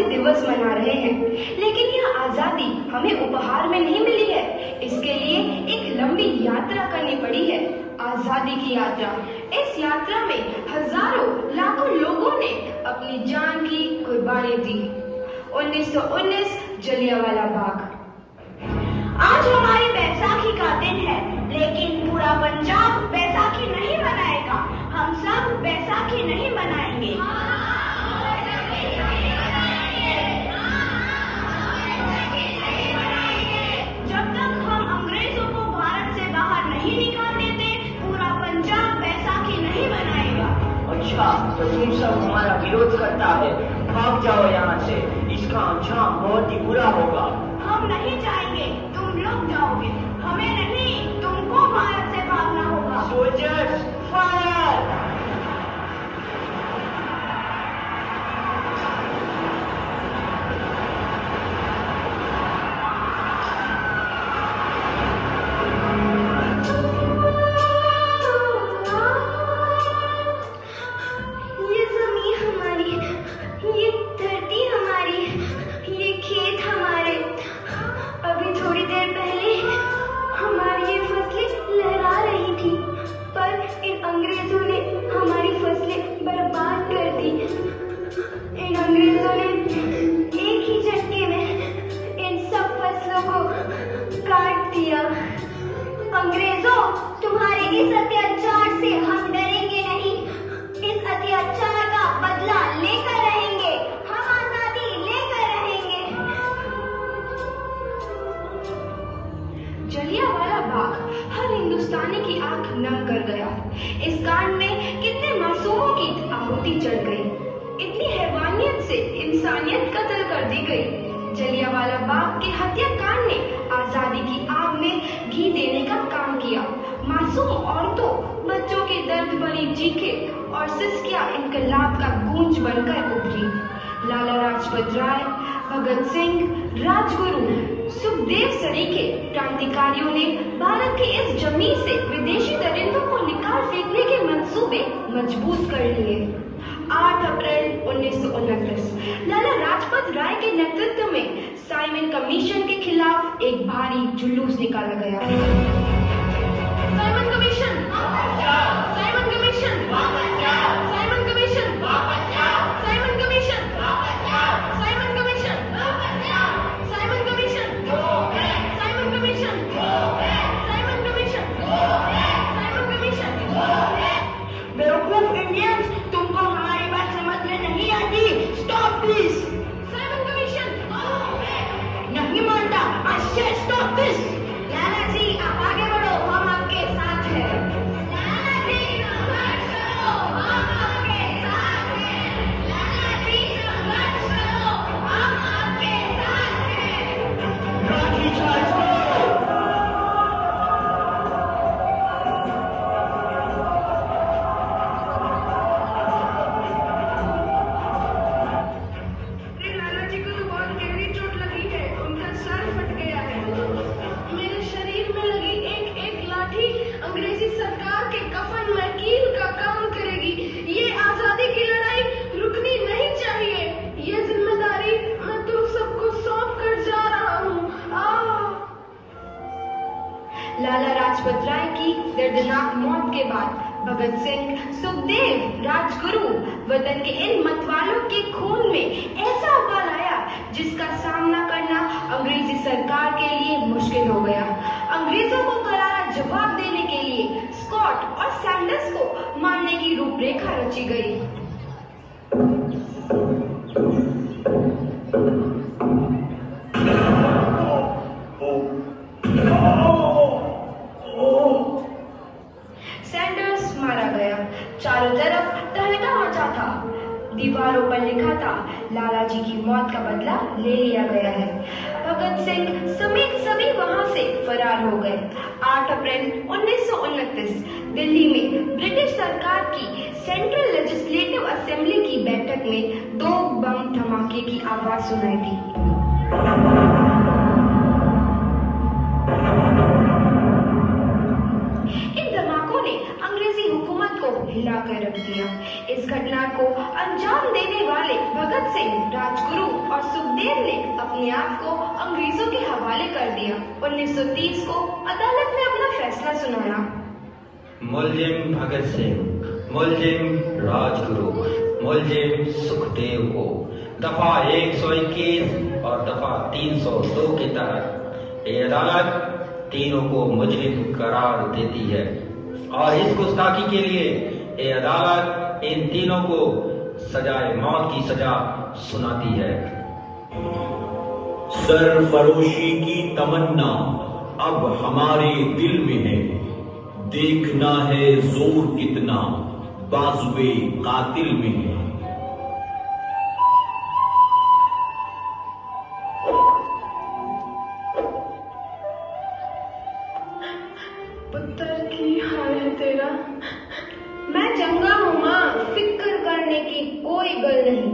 दिवस मना रहे हैं, लेकिन यह आजादी हमें उपहार में नहीं मिली है। इसके लिए एक लंबी यात्रा करनी पड़ी है, आजादी की यात्रा। इस यात्रा में हजारों लाखों लोगों ने अपनी जान की कुर्बानी दी। 1919 जलियांवाला बाग। आज हमारी बैसाखी का दिन है, लेकिन पूरा पंजाब बैसाखी नहीं मनाएगा। हम सब बैसाखी नहीं मनाएंगे। जब तक हम अंग्रेजों को भारत से बाहर नहीं निकाल देते, पूरा पंजाब बैसाखी नहीं मनाएगा। अच्छा, तो तुम सब हमारा विरोध करता है, भाग जाओ यहाँ से। इसका अंजाम बहुत ही बुरा होगा। हम नहीं जाएंगे, तुम लोग जाओगे। हमें नहीं, तुमको भारत से भागना होगा। Soldiers, fire! ये जमीन हमारी, ये धरती हमारी, ये खेत हमारे। अभी थोड़ी देर पहले हमारी ये फसलें लहरा रही थी, पर इन अंग्रेजों ने हमारी फसलें बर्बाद कर दी। इन अंग्रेजों ने एक ही झटके में इन सब फसलों को काट दिया। अंग्रेजों, तुम्हारे इस अत्याचार से हम डरेंगे नहीं। इस अत्याचार का बदला लेकर रहेंगे। हम आजादी लेकर रहेंगे। जलियांवाला बाग हर हिंदुस्तानी की आंख नम कर गया। इस कांड में कितने मासूमों की आहुति चढ़ गई। इतनी हैवानियत से इंसानियत कत्ल कर दी गई। जलियांवाला बाग के हत्याकांड ने आजादी की आग में घी देने का काम किया। मासूम औरतों, बच्चों की दर्द भरी चीखें और सिसकियां इनकलाब का गूंज बनकर उभरी। लाला लाजपत राय, भगत सिंह, राजगुरु, सुखदेव सरीखे क्रांतिकारियों ने भारत की इस जमीन से विदेशी दरिंदों को निकाल फेंकने के मंसूबे मजबूत कर लिए। 8 अप्रैल 1929 लाला लाजपत राय के नेतृत्व में साइमन कमीशन के खिलाफ एक भारी जुलूस निकाला गया। Simon commission, Simon commission, Simon commission, Simon commission, Simon commission, Simon commission, Simon commission, Simon commission, Simon commission. बेवकूफ इंडियंस, तुमको हमारी बात समझ में नहीं आती। Stop please. साइमन कमीशन नहीं मानता। आई से स्टॉप दिस। लाला जी, आप आगे बढ़ो, हम आपके साथ हैं। लाला जी, संघर्ष करो, हम आपके साथ हैं। लाला जी, संघर्ष करो, हम आपके साथ हैं। लाठी चार्ज करो! लाला जी को तो बहुत गहरी चोट लगी है, उनका सर फट गया है। मेरे शरीर में लगी एक एक लाठी अंग्रेजी सरकार के कफन में कील का काम करेगी। ये आजादी की लड़ाई रुकनी नहीं चाहिए। ये जिम्मेदारी मैं तुम सबको सौंप कर जा रहा हूँ। लाला लाजपत राय की दर्दनाक मौत के बाद भगत सिंह, सुखदेव, राजगुरु वतन के इन मतवालों के खून में ऐसा उबाल आया जिसका सामना करना अंग्रेजी सरकार के लिए मुश्किल हो गया। अंग्रेजों को करारा जवाब देने के लिए स्कॉट और सैंडर्स को मारने की रूपरेखा रची गई। सैंडर्स मारा गया। चारों तरफ तहलका मचा था। दीवारों पर लिखा था, लाला जी की मौत का बदला ले लिया गया है। भगत सिंह समेत सभी वहां से फरार हो गए। 8 अप्रैल 1929 दिल्ली में ब्रिटिश सरकार की सेंट्रल लेजिस्लेटिव असेंबली की बैठक में 2 बम धमाके की आवाज सुनाई दी। इन धमाकों ने अंग्रेजी हुकूमत को हिलाकर रख दिया। इस घटना को अंजाम देने वाले भगत सिंह, राजगुरु और अपने आप को अंग्रेजों के हवाले कर दिया। 1930 को अदालत में अपना फैसला सुनाया। मुलजिम भगत सिंह, मुलजिम राजगुरु, मुलजिम सुखदेव को दफा 121 और दफा 302 के तहत ये अदालत तीनों को मुजरिम करार देती है और इस गुस्ताखी के लिए ये अदालत इन तीनों को सजाए मौत की सजा सुनाती है। सरफरोशी की तमन्ना अब हमारे दिल में है, देखना है जोर कितना बाजुए कातिल में है। पुत्र की हाल है तेरा। मैं चंगा हूँ माँ, फिक्र करने की कोई गल नहीं।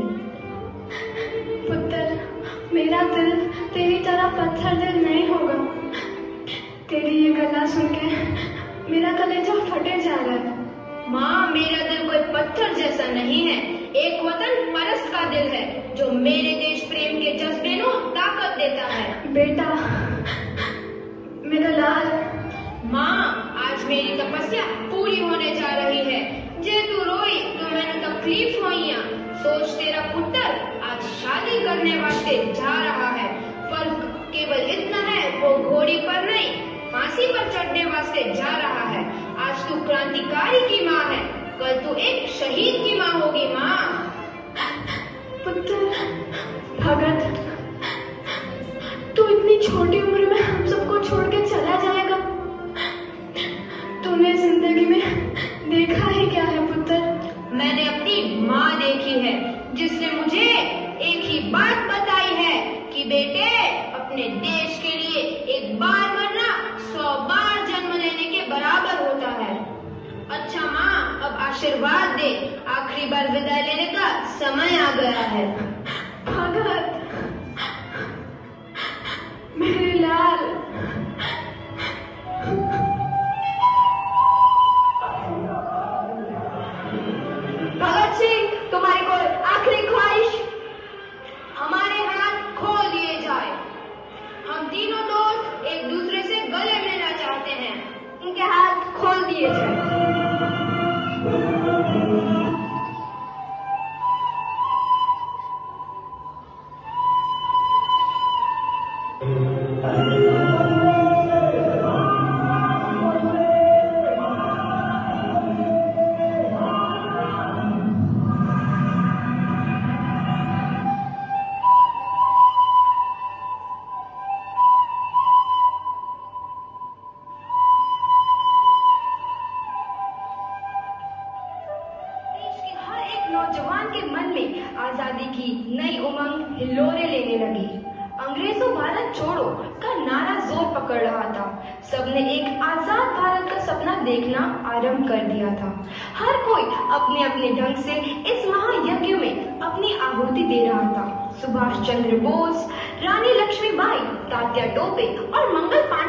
पुत्र, मेरा दिल तेरी तरह पत्थर दिल नहीं होगा। तेरी ये गला सुन के मेरा कलेजा फटे जा रहा है। माँ, मेरा दिल कोई पत्थर जैसा नहीं है, एक वतन परस्त का दिल है जो मेरे देश प्रेम के जज्बे को ताकत देता है। बेटा, मेरा लाल। माँ, आज मेरी तपस्या पूरी होने जा रही है। जे तू रोई तो मैंने तकलीफ होइया। सोच, तेरा पुत्र आज शादी करने वास्ते जा रहा है। फर्क केवल इतना है, वो घोड़ी पर नहीं फांसी पर चढ़ने वास्ते जा रहा है। आज तू क्रांतिकारी की माँ है, कल तू एक शहीद की माँ होगी। माँ, पुत्र भगत, तू इतनी छोटी उम्र में हम सबको छोड़ के चला जाएगा। तूने जिंदगी में देखा ही क्या है पुत्र? मैंने अपनी माँ देखी है जिसने मुझे एक ही बात बताई है कि बेटे, अपने देश के लिए एक बार मरना 100 बार जन्म लेने के बराबर होता है। अच्छा माँ, अब आशीर्वाद दे, आखिरी बार विदाई लेने का समय आ गया है। भगत, मेरे लाल। भगत सिंह, तुम्हारी कोई आखिरी ख्वाहिश? हमारे हाथ खोल दिए जाए। हम तीनों दोस्त एक दूसरे से गले मिलना चाहते हैं। इनके हाथ खोल दिए जाए। नौजवान के मन में आजादी की नई उमंग हिलोरे लेने लगी। अंग्रेजों भारत छोड़ो का नारा जोर पकड़ रहा था। सबने एक आजाद भारत का सपना देखना आरंभ कर दिया था। हर कोई अपने अपने ढंग से इस महायज्ञ में अपनी आहुति दे रहा था। सुभाष चंद्र बोस, रानी लक्ष्मीबाई, तात्या टोपे और मंगल पांडे